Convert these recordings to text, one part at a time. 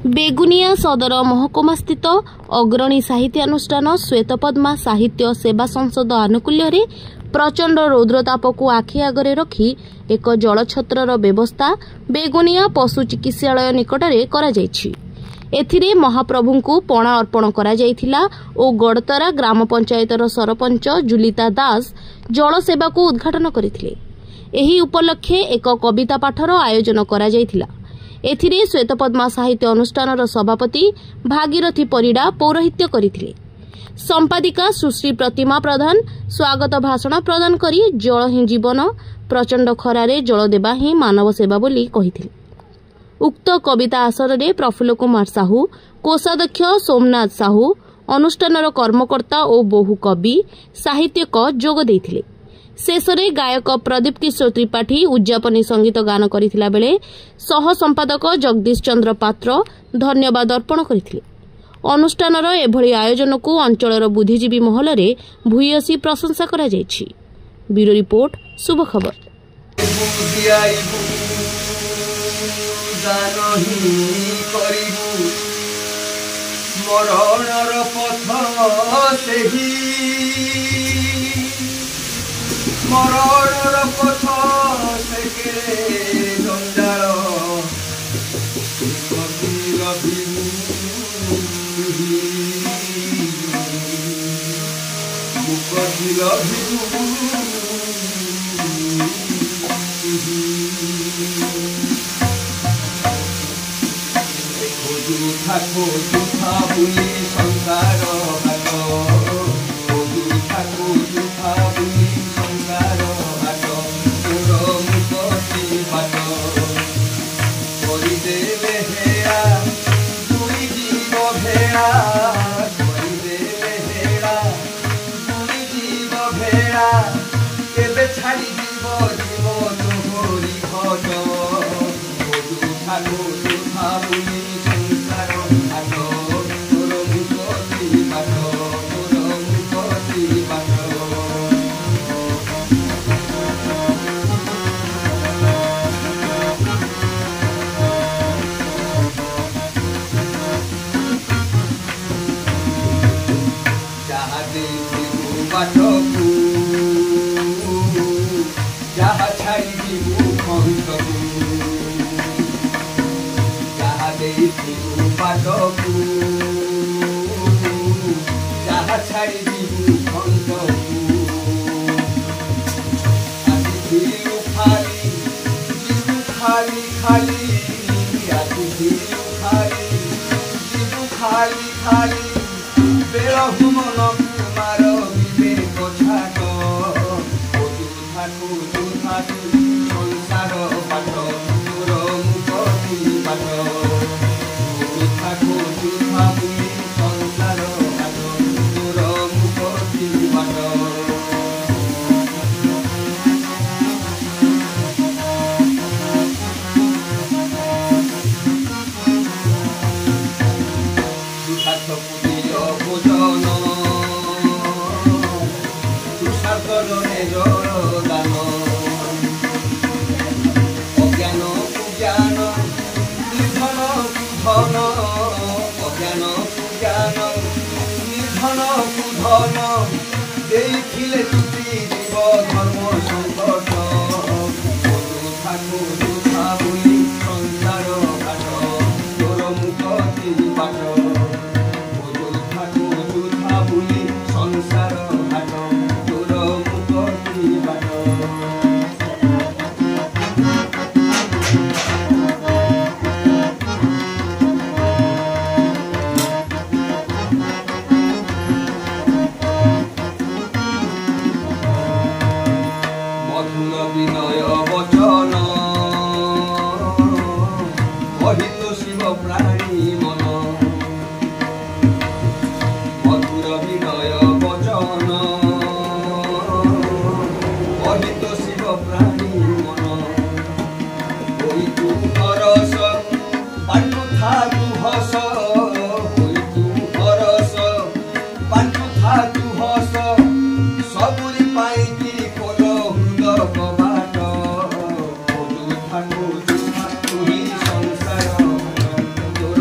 बेगुनिया सदर महकुमा स्थित अग्रणी साहित्यानुष्ठान श्वेतपद्मा साहित्य सेवा संसद आनुकूल्य प्रचंड रौद्रताप को आखि आगरे रखी एक जलछत्रर व्यवस्था बेगुनिया पशु चिकित्सालय निकटरे करा जायछि। एथिरे महाप्रभु को पणा अर्पण करा जायथिला ओ गड़तरा ग्राम पंचायतर सरपंच जुलिता दास जल सेवा को उद्घाटन करथिले। एही उपलक्षे एक कविता पाठर आयोजन करा जायथिला। एथिरे श्वेतपद्मा साहित्य अनुष्ठानर सभापति भागीरथी परिडा पौरोहित्य करथिले। संपादिका सुश्री प्रतिमा प्रधान स्वागत भाषण प्रदान करी जल ही जीवन प्रचंड खरारे जल देवा ही मानव सेवा बोली कहिथिले। उक्त कविता आसर में प्रफुल्ल कुमार साहू, कोषाध्यक्ष सोमनाथ साहू, अनुष्ठानर कर्मकर्ता और बहु कवि साहित्यक जोग देथिले। शेषरे गायक प्रदीप किशोर त्रिपाठी उद्यापनी संगीत गान करथिला बेले सह संपादक जगदीश चंद्र पात्र धन्यवाद अर्पण करथिले। अनुष्ठानर एभली आयोजन को अंचलर बुद्धिजीवी महल में भूयसी प्रशंसा करा जायछि। ब्यूरो रिपोर्ट शुभ खबर। मरणर पथ सेके जंजाल संसार छाड़ी जीव जीव तोहरी भज संसार हाट तोर मुक्ति बाट तोर मुक्ति बाट जहा देखू बाटकू जहा छाड़ी जीवू कंसकू जहा देखू बाटकू जहा छाड़ी जीवू कंसकू आसिथिलु खाली जीवू खाली खाली आसिथिलु खाली जीवू खाली खाली बेलहु मन कुमार विवेक छाट संसार बाट तोर मुक्ति बाट संसार बाट तोर मुक्ति बाट भोजन तुषार जलदान अज्ञान कुज्ञान निर्धन कुधन अज्ञान कुज्ञान निर्धन कुधन देखिले तुति जीव धर्म संकट दुखा बुली संसार बाट तोर मुक्ति बाट दुखा बुली संसार बाट तोर मुक्ति बाट विनय वचन कहित शिव प्राणी मन मधुर विनय वचन कहित शिव प्राणी मन होई तू हरस पांडु था तू हस होई तू हरस पांडु था तू हस सबुरी पाई की खोल हृदय कबाट संसार तोर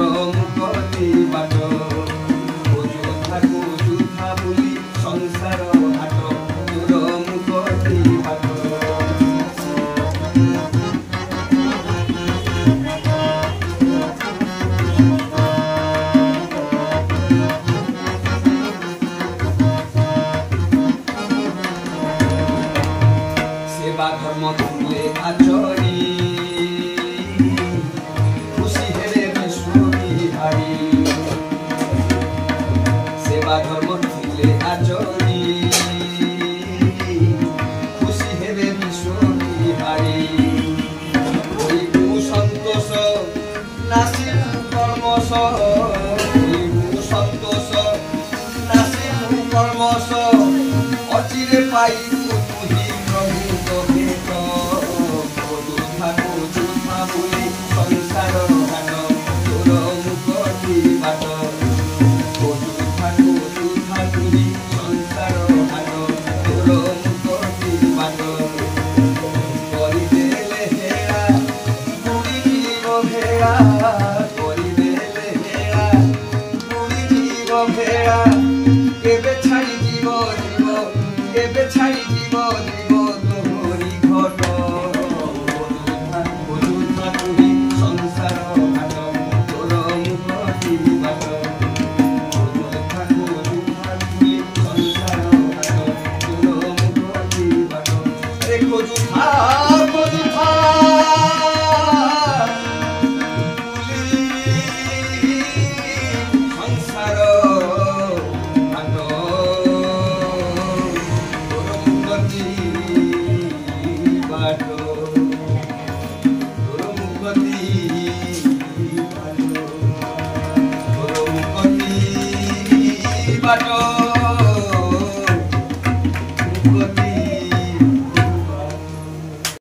तापस सन्तोष नासे कर्मस अचिरे पाई तुही प्रभु भेट जोधा बोली संसार घाट तोर मुखती बाट जोधा तुही संसार घाट तोर मुखती बाट करिदेले हेरा बुड़ी जीव भेड़ा करिदेले हेरा बुड़ी जीव भेड़ा केबे छाड़ी जीव जीव केबे छाड़ी जीव जीव तोहरी घट जोधा तुही संसार घाट तोर मुखती बाट जोधा तुही संसार घाट तोर मुखती बाट रे खोजुथा खोजुथा संसार घाट तोर मुखती बाट तोर मुखती बाट तोर मुखती बाट